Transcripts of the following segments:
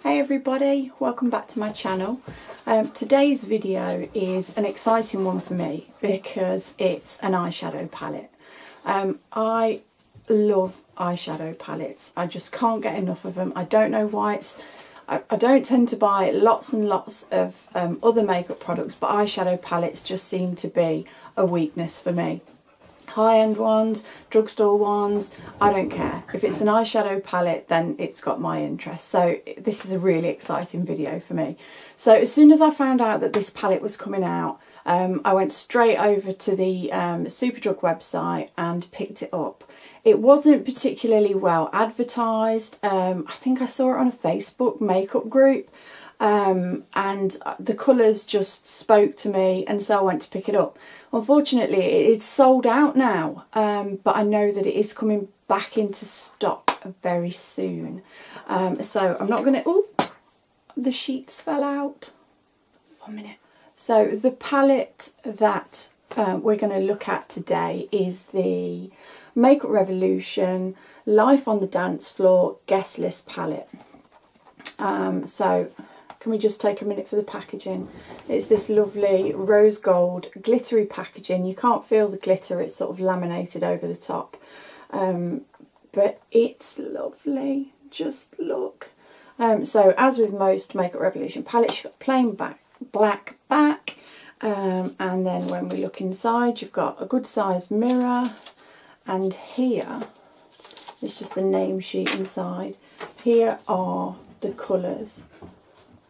Hey everybody, welcome back to my channel. Today's video is an exciting one for me because it's an eyeshadow palette. I love eyeshadow palettes. I just can't get enough of them. I don't know why. I don't tend to buy lots and lots of other makeup products, but eyeshadow palettes just seem to be a weakness for me. High-end ones, drugstore ones, I don't care. If it's an eyeshadow palette, then it's got my interest. So this is a really exciting video for me. So as soon as I found out that this palette was coming out, I went straight over to the Superdrug website and picked it up. It wasn't particularly well advertised. I think I saw it on a Facebook makeup group. And the colours just spoke to me, and so I went to pick it up. Unfortunately, it's sold out now, but I know that it is coming back into stock very soon. So I'm not going to... Oh, the sheets fell out. 1 minute. So the palette that we're going to look at today is the Makeup Revolution Life on the Dance Floor Guest List palette. So... Can we just take a minute for the packaging? It's this lovely rose gold glittery packaging. You can't feel the glitter, it's sort of laminated over the top. But it's lovely, just look. So as with most Makeup Revolution palettes, you've got plain black back. And then when we look inside, you've got a good sized mirror. And here, it's just the name sheet inside. Here are the colours.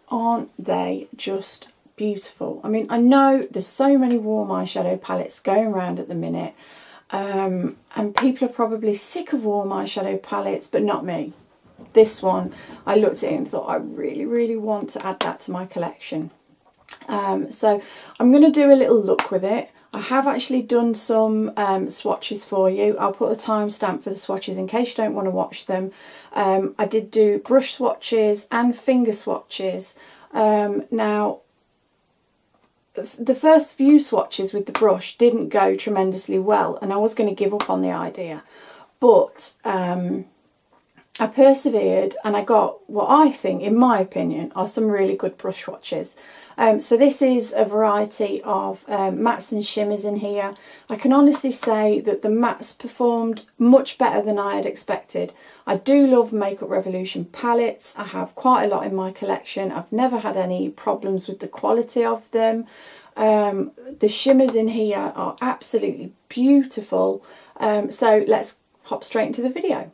Aren't they just beautiful? I mean, I know there's so many warm eyeshadow palettes going around at the minute, and people are probably sick of warm eyeshadow palettes, but not me. This one, I looked at it and thought I really want to add that to my collection. So I'm going to do a little look with it. I have actually done some swatches for you. I'll put a timestamp for the swatches in case you don't want to watch them. I did do brush swatches and finger swatches. Now, the first few swatches with the brush didn't go tremendously well, and I was going to give up on the idea. But I persevered and I got what I think, in my opinion, are some really good brush swatches. So this is a variety of mattes and shimmers in here. I can honestly say that the mattes performed much better than I had expected. I do love Makeup Revolution palettes. I have quite a lot in my collection. I've never had any problems with the quality of them. The shimmers in here are absolutely beautiful. So let's hop straight into the video.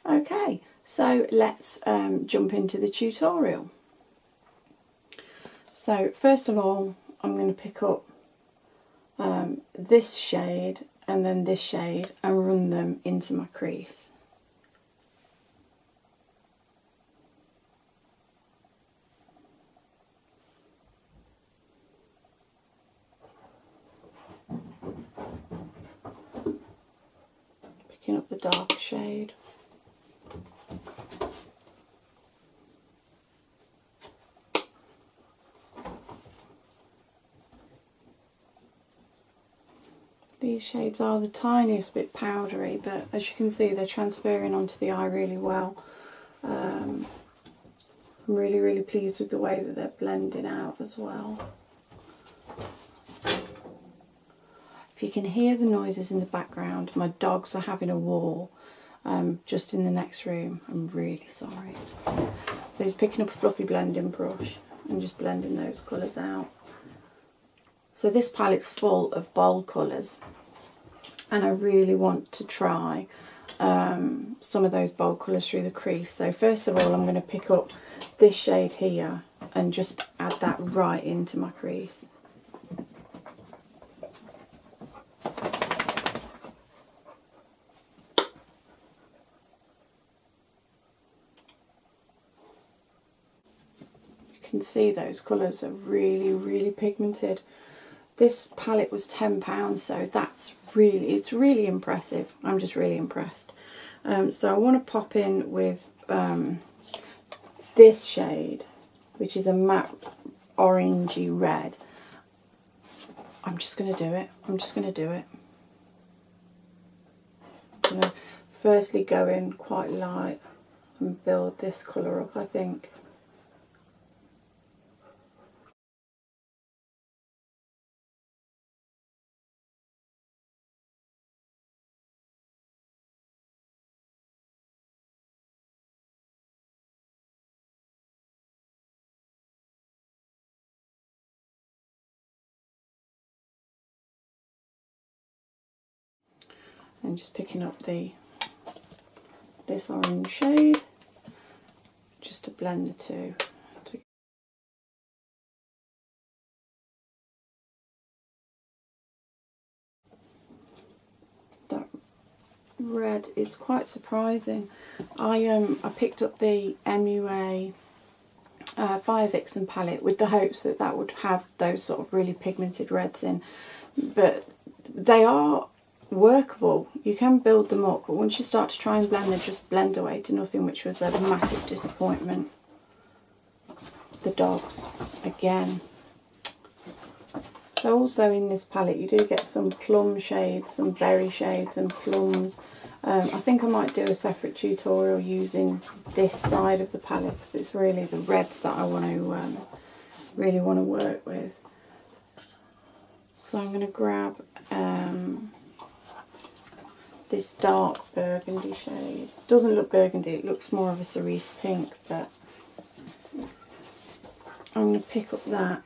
Okay, so let's jump into the tutorial. So first of all, I'm going to pick up this shade and then this shade and run them into my crease. Picking up the darker shade. These shades are the tiniest bit powdery, but as you can see they're transferring onto the eye really well. I'm really pleased with the way that they're blending out as well. If you can hear the noises in the background, my dogs are having a war just in the next room. I'm really sorry. So he's picking up a fluffy blending brush and just blending those colours out. So this palette's full of bold colours, and I really want to try some of those bold colours through the crease. So first of all, I'm going to pick up this shade here and just add that right into my crease. You can see those colours are really pigmented. This palette was £10, so it's really impressive. I'm just really impressed. So I want to pop in with this shade, which is a matte orangey red. I'm just going to do it. I'm going to firstly go in quite light and build this colour up, I think. And just picking up this orange shade just to blend the two. That red is quite surprising. I picked up the MUA Fire Vixen palette with the hopes that that would have those sort of really pigmented reds in, but they are workable. You can build them up, but once you start to try and blend, they just blend away to nothing, which was a massive disappointment. The dogs again. So also in this palette you do get some plum shades, some berry shades and plums. I think I might do a separate tutorial using this side of the palette because it's really the reds that I want to really want to work with. So I'm going to grab this dark burgundy shade. It doesn't look burgundy, it looks more of a cerise pink, but I'm going to pick up that.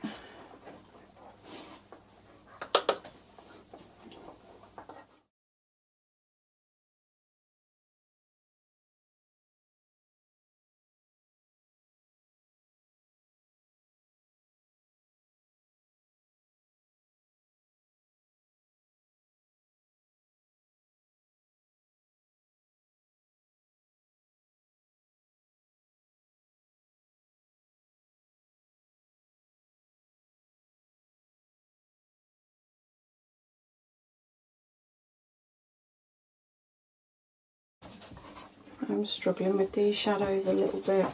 I'm struggling with these shadows a little bit.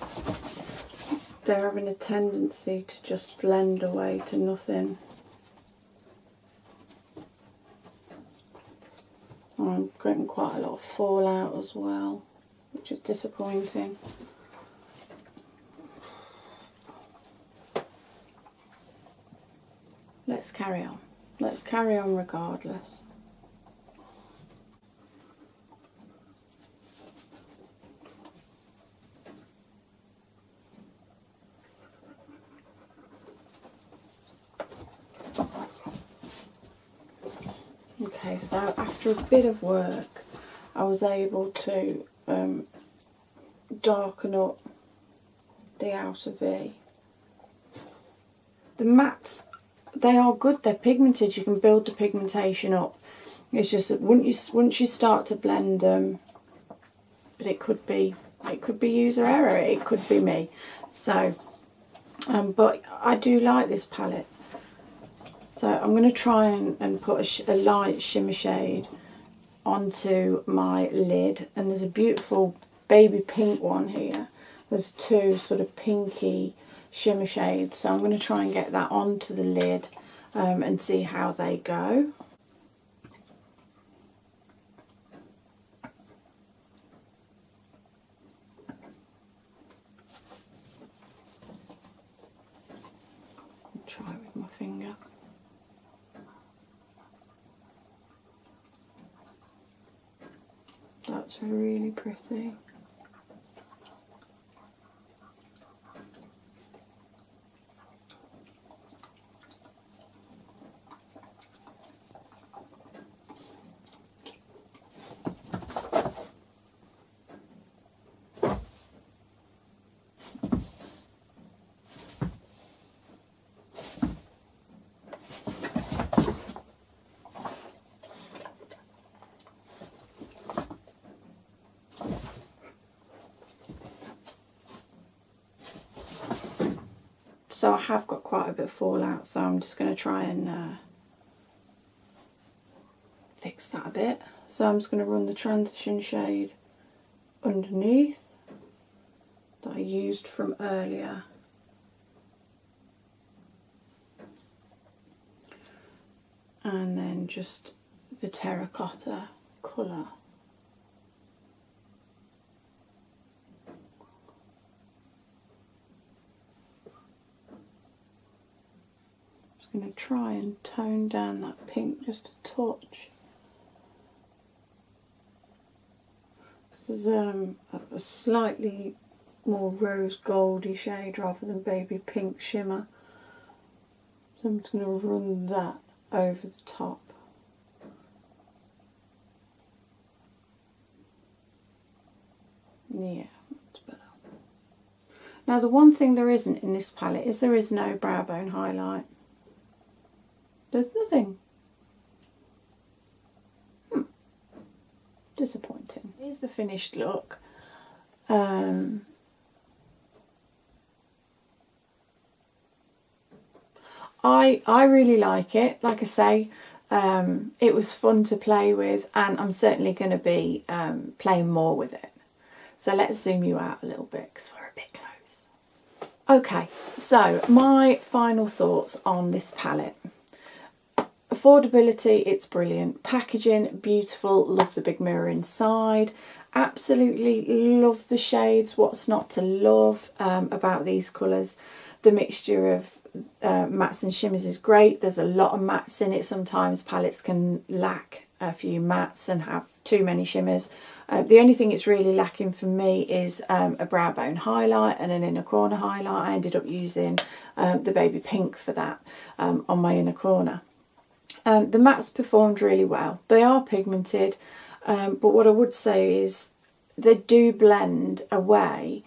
They're having a tendency to just blend away to nothing. I'm getting quite a lot of fallout as well, which is disappointing. Let's carry on. Let's carry on regardless. Okay, so after a bit of work I was able to darken up the outer V. The mattes, they are good, they're pigmented, you can build the pigmentation up. It's just that once you start to blend them, but it could be user error, it could be me. So, but I do like this palette. So I'm going to try and put a light shimmer shade onto my lid, and there's a beautiful baby pink one here. There's two sort of pinky shimmer shades, so I'm going to try and get that onto the lid and see how they go. I'll try it with my finger. That's really pretty. So I have got quite a bit of fallout, so I'm just going to try and fix that a bit. So I'm just going to run the transition shade underneath that I used from earlier. And then just the terracotta colour. Going to try and tone down that pink just a touch. This is a slightly more rose goldy shade rather than baby pink shimmer. So I'm just going to run that over the top. Yeah, that's better. Now the one thing there isn't in this palette is there is no brow bone highlight. There's nothing. Disappointing. Here's the finished look. I really like it. Like I say, it was fun to play with, and I'm certainly going to be playing more with it. So let's zoom you out a little bit because we're a bit close. Okay, so my final thoughts on this palette. Affordability, it's brilliant. Packaging, beautiful. Love the big mirror inside. Absolutely love the shades. What's not to love about these colours? The mixture of mattes and shimmers is great. There's a lot of mattes in it. Sometimes palettes can lack a few mattes and have too many shimmers. The only thing it's really lacking for me is a brow bone highlight and an inner corner highlight. I ended up using the baby pink for that on my inner corner. The mattes performed really well. They are pigmented, but what I would say is they do blend away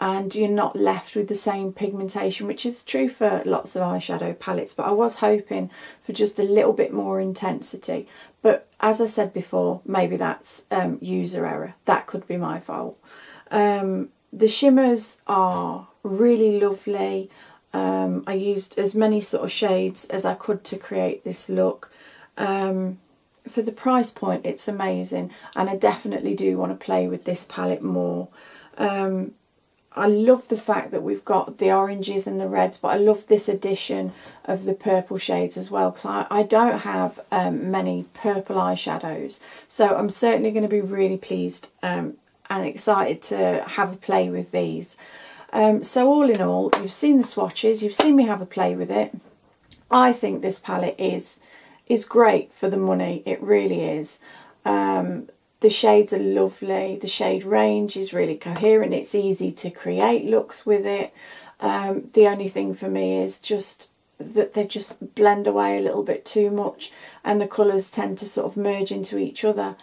and you're not left with the same pigmentation, which is true for lots of eyeshadow palettes, but I was hoping for just a little bit more intensity. But as I said before, maybe that's user error. That could be my fault. The shimmers are really lovely. I used as many sort of shades as I could to create this look. For the price point, it's amazing, and I definitely do want to play with this palette more. I love the fact that we've got the oranges and the reds, but I love this addition of the purple shades as well, because I don't have many purple eyeshadows, so I'm certainly going to be really pleased and excited to have a play with these. So all in all, you've seen the swatches, you've seen me have a play with it. I think this palette is great for the money, it really is. The shades are lovely, the shade range is really coherent, it's easy to create looks with it. The only thing for me is just that they just blend away a little bit too much and the colours tend to sort of merge into each other.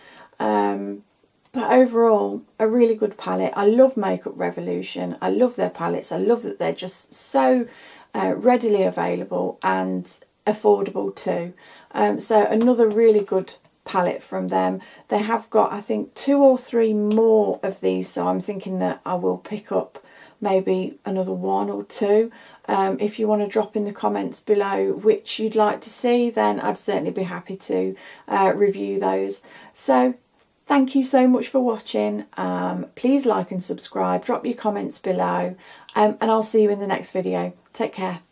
But overall, a really good palette. I love Makeup Revolution. I love their palettes. I love that they're just so readily available and affordable too. So another really good palette from them. They have got, I think, 2 or 3 more of these, so I'm thinking that I will pick up maybe another 1 or 2. If you want to drop in the comments below which you'd like to see, then I'd certainly be happy to review those. So thank you so much for watching. Please like and subscribe, drop your comments below, and I'll see you in the next video. Take care.